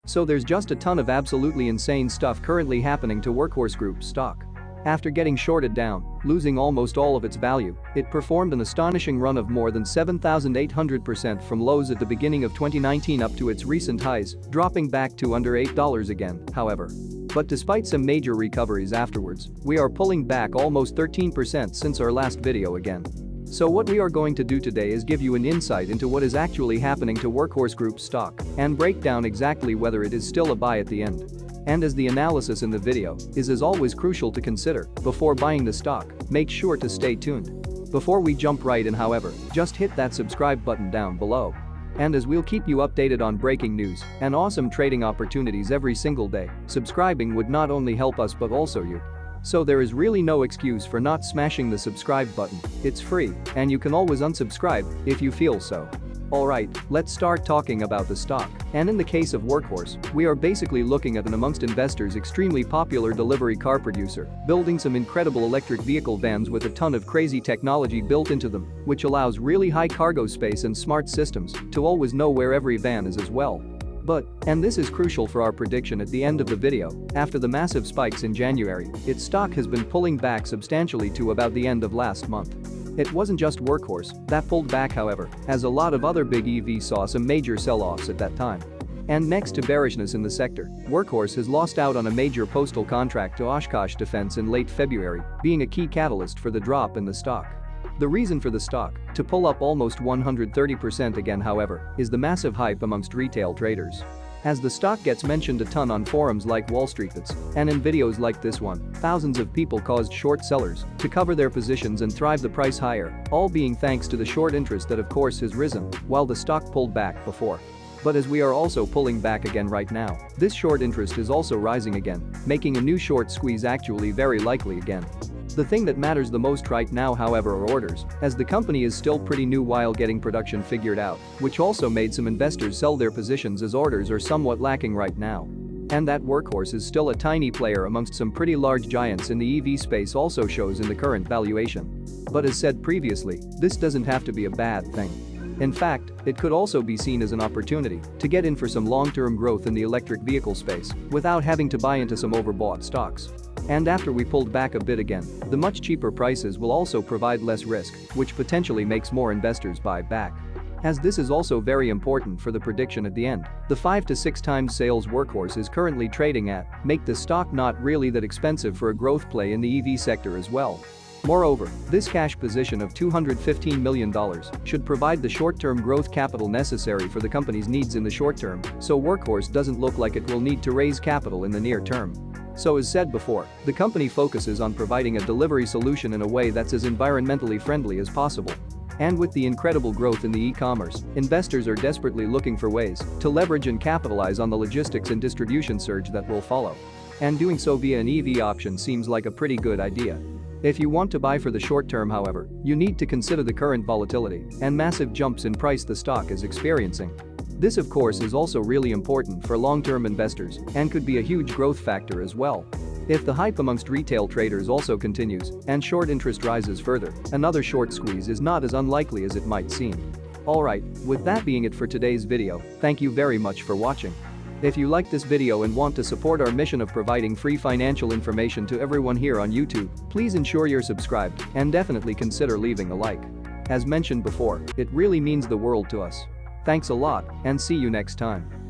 So there's just a ton of absolutely insane stuff currently happening to Workhorse Group Stock. After getting shorted down, losing almost all of its value, it performed an astonishing run of more than 7,800% from lows at the beginning of 2019 up to its recent highs, dropping back to under $8 again, however. But despite some major recoveries afterwards, we are pulling back almost 13% since our last video again. So what we are going to do today is give you an insight into what is actually happening to Workhorse Group Stock and break down exactly whether it is still a buy at the end. And as the analysis in the video is as always crucial to consider before buying the stock, make sure to stay tuned. Before we jump right in, however, just hit that subscribe button down below. And as we'll keep you updated on breaking news and awesome trading opportunities every single day, subscribing would not only help us but also you. So there is really no excuse for not smashing the subscribe button. It's free, and you can always unsubscribe if you feel so. Alright, let's start talking about the stock. And in the case of Workhorse, we are basically looking at an amongst investors extremely popular delivery car producer, building some incredible electric vehicle vans with a ton of crazy technology built into them, which allows really high cargo space and smart systems to always know where every van is as well. But, and this is crucial for our prediction at the end of the video, after the massive spikes in January, its stock has been pulling back substantially to about the end of last month. It wasn't just Workhorse that pulled back, however, as a lot of other big EVs saw some major sell-offs at that time. And next to bearishness in the sector, Workhorse has lost out on a major postal contract to Oshkosh Defense in late February, being a key catalyst for the drop in the stock. The reason for the stock to pull up almost 130% again, however, is the massive hype amongst retail traders. As the stock gets mentioned a ton on forums like Wall Street Bets and in videos like this one, thousands of people caused short sellers to cover their positions and drive the price higher, all being thanks to the short interest that of course has risen while the stock pulled back before. But as we are also pulling back again right now, this short interest is also rising again, making a new short squeeze actually very likely again. The thing that matters the most right now, however, are orders, as the company is still pretty new while getting production figured out, which also made some investors sell their positions as orders are somewhat lacking right now. And that Workhorse is still a tiny player amongst some pretty large giants in the EV space also shows in the current valuation. But as said previously, this doesn't have to be a bad thing. In fact, it could also be seen as an opportunity to get in for some long-term growth in the electric vehicle space without having to buy into some overbought stocks. And after we pulled back a bit again, the much cheaper prices will also provide less risk, which potentially makes more investors buy back. As this is also very important for the prediction at the end, the 5 to 6 times sales Workhorse is currently trading at make the stock not really that expensive for a growth play in the EV sector as well. Moreover, this cash position of $215 million should provide the short-term growth capital necessary for the company's needs in the short term, so Workhorse doesn't look like it will need to raise capital in the near term. So as said before, the company focuses on providing a delivery solution in a way that's as environmentally friendly as possible. And with the incredible growth in the e-commerce, investors are desperately looking for ways to leverage and capitalize on the logistics and distribution surge that will follow. And doing so via an EV option seems like a pretty good idea. If you want to buy for the short term, however, you need to consider the current volatility and massive jumps in price the stock is experiencing. This of course is also really important for long-term investors and could be a huge growth factor as well. If the hype amongst retail traders also continues and short interest rises further, another short squeeze is not as unlikely as it might seem. Alright, with that being it for today's video, thank you very much for watching. If you liked this video and want to support our mission of providing free financial information to everyone here on YouTube, please ensure you're subscribed and definitely consider leaving a like. As mentioned before, it really means the world to us. Thanks a lot and see you next time.